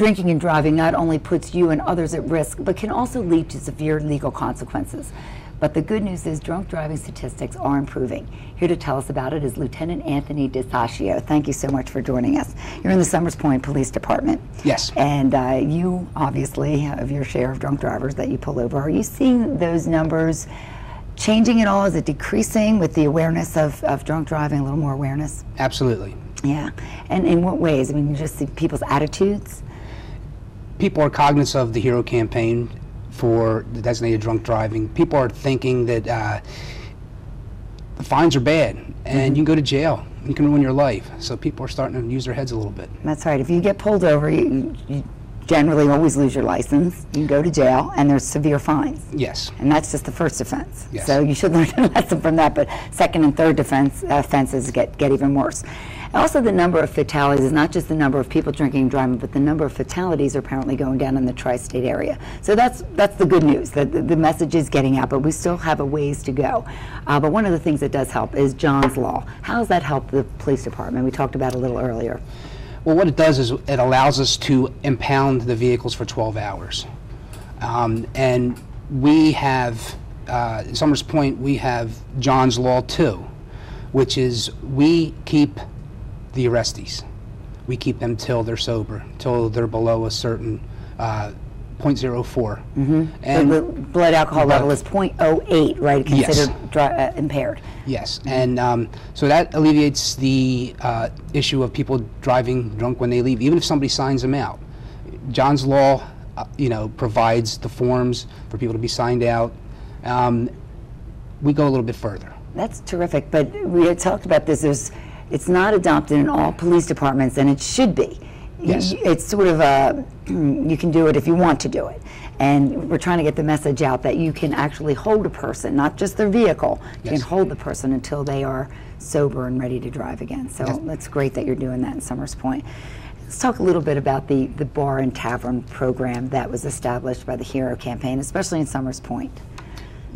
drinking and driving not only puts you and others at risk, but can also lead to severe legal consequences. But the good news is drunk driving statistics are improving. Here to tell us about it is Lieutenant Anthony Disciascio. Thank you so much for joining us. You're in the Summers Point Police Department. Yes. And you obviously have your share of drunk drivers that you pull over. Are you seeing those numbers changing at all? Is it decreasing with the awareness of drunk driving, a little more awareness? Absolutely. Yeah. And in what ways? I mean, you just see people's attitudes? People are cognizant of the HERO campaign for the designated drunk driving. People are thinking that the fines are bad and you can go to jail. You can ruin your life. So people are starting to use their heads a little bit. That's right. If you get pulled over, you generally always lose your license. You can go to jail, and there's severe fines. Yes. And that's just the first offense. Yes. So you should learn a lesson from that, but second and third offenses get even worse. Also, the number of fatalities is not just the number of people drinking and driving, but the number of fatalities are apparently going down in the tri-state area. So that's the good news, that the message is getting out, but we still have a ways to go. But one of the things that does help is John's Law. How does that help the police department? We talked about it a little earlier. Well, what it does is it allows us to impound the vehicles for 12 hours. And we have, in Summers Point, we have John's Law 2, which is we keep the arrestees. We keep them till they're sober, till they're below a certain 0.04. And the blood alcohol level is 0.08, right? Considered yes. Impaired. Yes, and so that alleviates the issue of people driving drunk when they leave, even if somebody signs them out. John's Law, provides the forms for people to be signed out. We go a little bit further. That's terrific, but we had talked about this. It's not adopted in all police departments, and it should be. Yes. It's sort of you can do it if you want to do it. And we're trying to get the message out that you can actually hold a person, not just their vehicle. You can hold the person until they are sober and ready to drive again. So that's great that you're doing that in Summers Point. Let's talk a little bit about the bar and tavern program that was established by the HERO campaign, especially in Summers Point.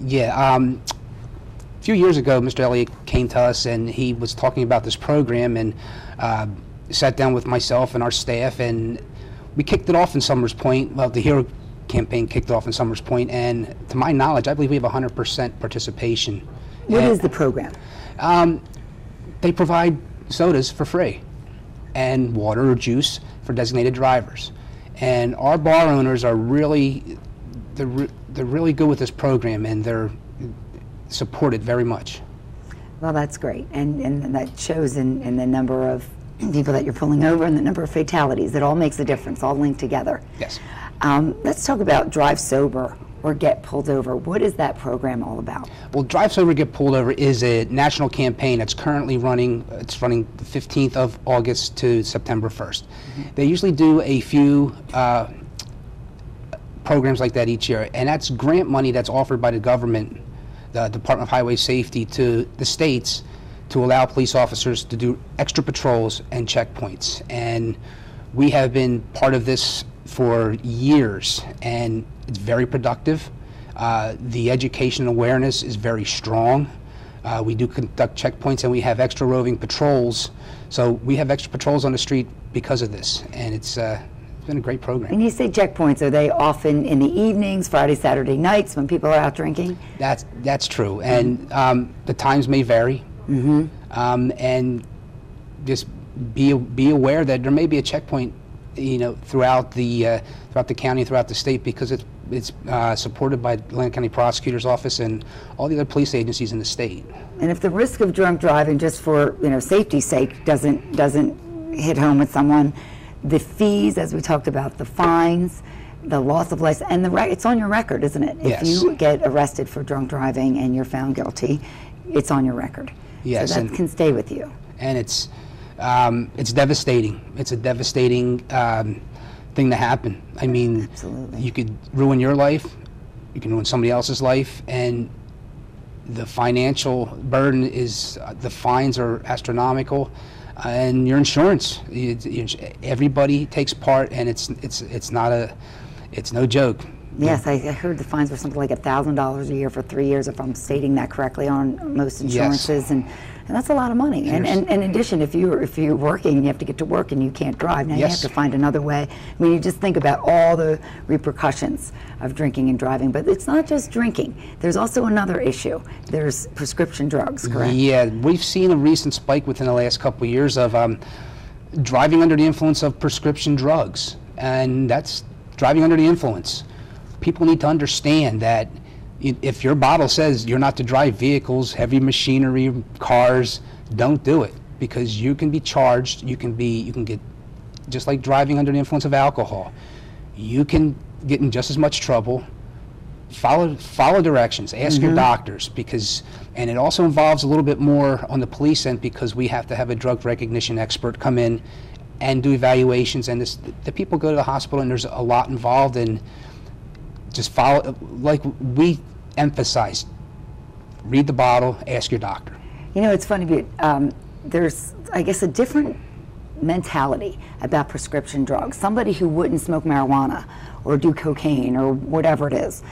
Yeah. A few years ago, Mr. Elliott came to us and he was talking about this program and sat down with myself and our staff, and we kicked it off in Summers Point. Well, the HERO campaign kicked off in Summers Point, and to my knowledge, I believe we have 100% participation. What is the program? They provide sodas for free and water or juice for designated drivers. And our bar owners are really, they're really good with this program, and they're support it very much. Well, that's great, and that shows in the number of people that you're pulling over and the number of fatalities. It all makes a difference, all linked together. Yes. Let's talk about Drive Sober or Get Pulled Over. What is that program all about? Well, Drive Sober, Get Pulled Over is a national campaign that's currently running. It's running the 15th of August to September 1st. They usually do a few programs like that each year, and that's grant money that's offered by the government, the Department of Highway Safety, to the states to allow police officers to do extra patrols and checkpoints. And we have been part of this for years, and it's very productive. The education awareness is very strong. We do conduct checkpoints, and we have extra roving patrols. So we have extra patrols on the street because of this, and it's been a great program. And you say checkpoints, are they often in the evenings, Friday, Saturday nights when people are out drinking? That's true, and the times may vary. And just be aware that there may be a checkpoint, throughout the county, throughout the state, because it's supported by the Atlantic County Prosecutor's Office and all the other police agencies in the state. And if the risk of drunk driving, just for safety's sake, doesn't hit home with someone, the fees, as we talked about, the fines, the loss of license, and it's on your record, isn't it? Yes. If you get arrested for drunk driving and you're found guilty, it's on your record. Yes, so that can stay with you. And it's devastating. It's a devastating thing to happen. I mean, absolutely. You could ruin your life, you can ruin somebody else's life, and the financial burden is, the fines are astronomical, and your insurance. Everybody takes part, and it's no joke. Yes, I heard the fines were something like $1,000 a year for 3 years, if I'm stating that correctly, on most insurances. Yes. And And that's a lot of money. And in addition, if you're working, you have to get to work and you can't drive. Now you have to find another way. I mean, you just think about all the repercussions of drinking and driving. But it's not just drinking. There's also another issue. There's prescription drugs, correct? Yeah, we've seen a recent spike within the last couple of years of driving under the influence of prescription drugs. And that's driving under the influence. People need to understand that if your bottle says you're not to drive vehicles, heavy machinery, cars, don't do it, because you can be charged. You can get, just like driving under the influence of alcohol, you can get in just as much trouble. Follow directions, ask your doctors, and it also involves a little bit more on the police end, because we have to have a drug recognition expert come in and do evaluations, and the people go to the hospital and there's a lot involved, and just follow, like we emphasize, read the bottle, ask your doctor. You know, it's funny, there's, I guess, a different mentality about prescription drugs. Somebody who wouldn't smoke marijuana or do cocaine or whatever it is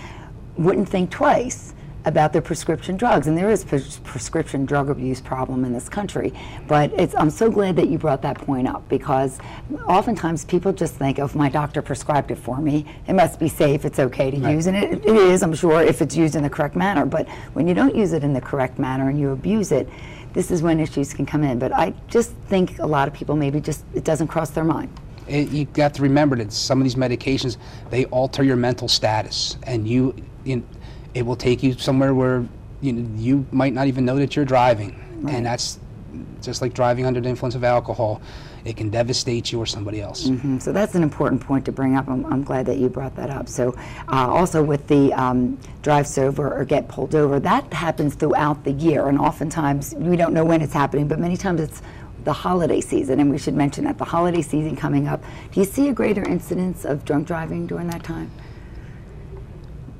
wouldn't think twice about their prescription drugs. And there is prescription drug abuse problem in this country. But I'm so glad that you brought that point up, because oftentimes people just think, oh, if my doctor prescribed it for me, it must be safe, it's okay to use. And it is, I'm sure, if it's used in the correct manner. But when you don't use it in the correct manner and you abuse it, this is when issues can come in. But I just think a lot of people maybe just, it doesn't cross their mind. You got to remember that some of these medications, they alter your mental status, and it will take you somewhere where you might not even know that you're driving. And that's just like driving under the influence of alcohol. It can devastate you or somebody else. So that's an important point to bring up. I'm glad that you brought that up. So also with the drive sober or get pulled over, that happens throughout the year, and oftentimes we don't know when it's happening, but many times it's the holiday season, and we should mention that the holiday season coming up. Do you see a greater incidence of drunk driving during that time?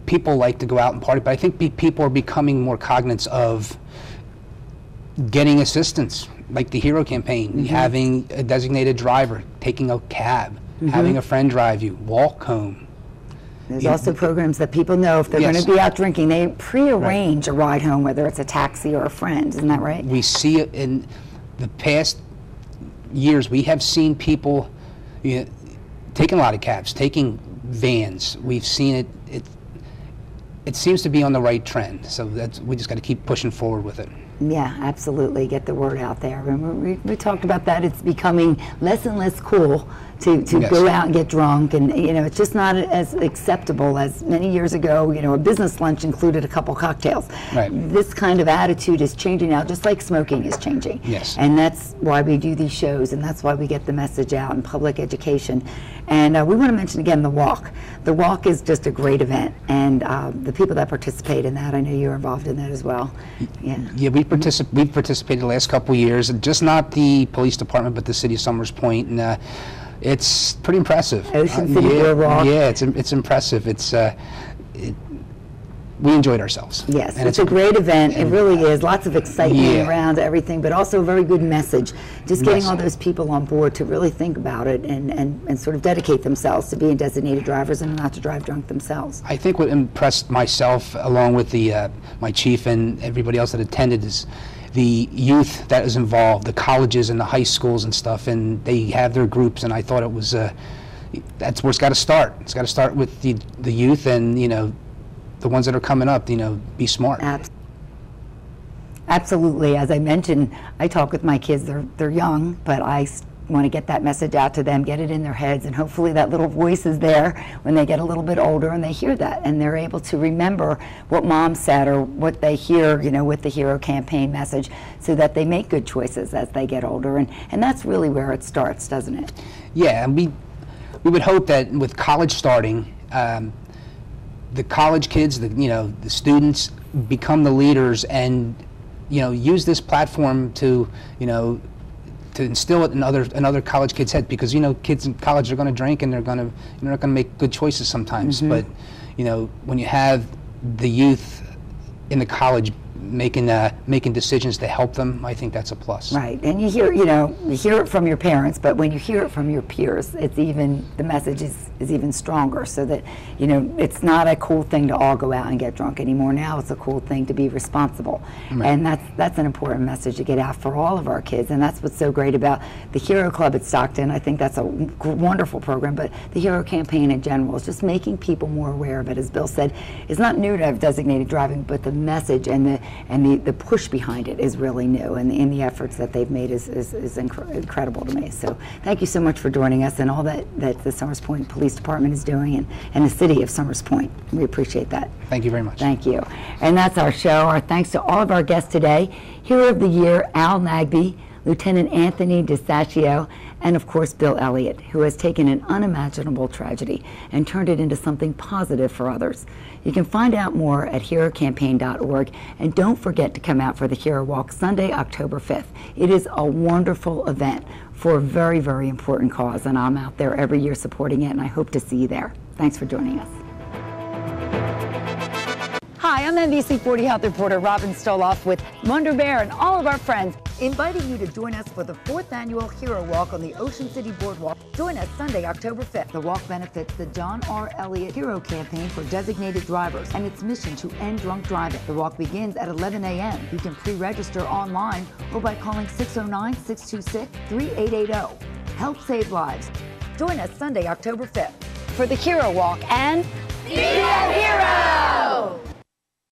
People like to go out and party, but I think people are becoming more cognizant of getting assistance, like the HERO campaign, having a designated driver, taking a cab, having a friend drive you, walk home. There's also programs that people know if they're going to be out drinking, they pre-arrange a ride home, whether it's a taxi or a friend. Isn't that right? We see it in the past years. We have seen people taking a lot of cabs, taking vans. We've seen it. It seems to be on the right trend, so we just got to keep pushing forward with it. Yeah, absolutely. Get the word out there. And we talked about that. It's becoming less and less cool to go out and get drunk, and it's just not as acceptable as many years ago. A business lunch included a couple cocktails. Right. This kind of attitude is changing now, just like smoking is changing. Yes. And that's why we do these shows, and that's why we get the message out in public education. And we want to mention again the walk. The walk is just a great event, and the people that participate in that, I know you're involved in that as well. Yeah, we've participated the last couple of years, and just not the police department, but the city of Summers Point, and it's pretty impressive. Ocean City Walk. Yeah, it's impressive. We enjoyed ourselves. Yes, and it's a great event. It really is. Lots of excitement around everything, but also a very good message. Just getting all those people on board to really think about it and sort of dedicate themselves to being designated drivers and not to drive drunk themselves. I think what impressed myself, along with my chief and everybody else that attended, is the youth that is involved, the colleges and the high schools and stuff, and they have their groups, and I thought it was that's where it's got to start. It's got to start with the youth, and the ones that are coming up, be smart. Absolutely. As I mentioned, I talk with my kids. They're young, but I want to get that message out to them, get it in their heads, and hopefully that little voice is there when they get a little bit older and they hear that, and they're able to remember what mom said or what they hear, with the HERO campaign message, so that they make good choices as they get older. And that's really where it starts, doesn't it? Yeah, and we would hope that with college starting, the college kids, the students become the leaders, and use this platform to instill it in other college kids' heads, because kids in college are going to drink, and they're not going to make good choices sometimes. But when you have the youth in the college making decisions to help them, I think that's a plus. Right, and you hear it from your parents, but when you hear it from your peers, the message is even stronger. So that it's not a cool thing to all go out and get drunk anymore. Now it's a cool thing to be responsible, right. And that's an important message to get out for all of our kids. And that's what's so great about the Hero Club at Stockton. I think that's a wonderful program, but the Hero campaign in general is just making people more aware of it. As Bill said, it's not new to have designated driving, but the message and the push behind it is really new, and the efforts that they've made is incredible to me. So thank you so much for joining us and all that the Somers Point Police Department is doing, and the city of Somers Point. We appreciate that. Thank you very much. Thank you. And that's our show. Our thanks to all of our guests today. Hero of the Year, Al Nagby, Lieutenant Anthony Disciascio, and of course Bill Elliott, who has taken an unimaginable tragedy and turned it into something positive for others. You can find out more at herocampaign.org, and don't forget to come out for the Hero Walk Sunday, October 5th. It is a wonderful event for a very, very important cause, and I'm out there every year supporting it, and I hope to see you there. Thanks for joining us. Hi, I'm NBC 40 Health reporter Robin Stoloff with Wonder Bear and all of our friends, inviting you to join us for the 4th annual Hero Walk on the Ocean City Boardwalk. Join us Sunday, October 5th. The walk benefits the John R. Elliott Hero Campaign for Designated Drivers and its mission to end drunk driving. The walk begins at 11 a.m. You can pre-register online or by calling 609-626-3880. Help save lives. Join us Sunday, October 5th for the Hero Walk and be a hero!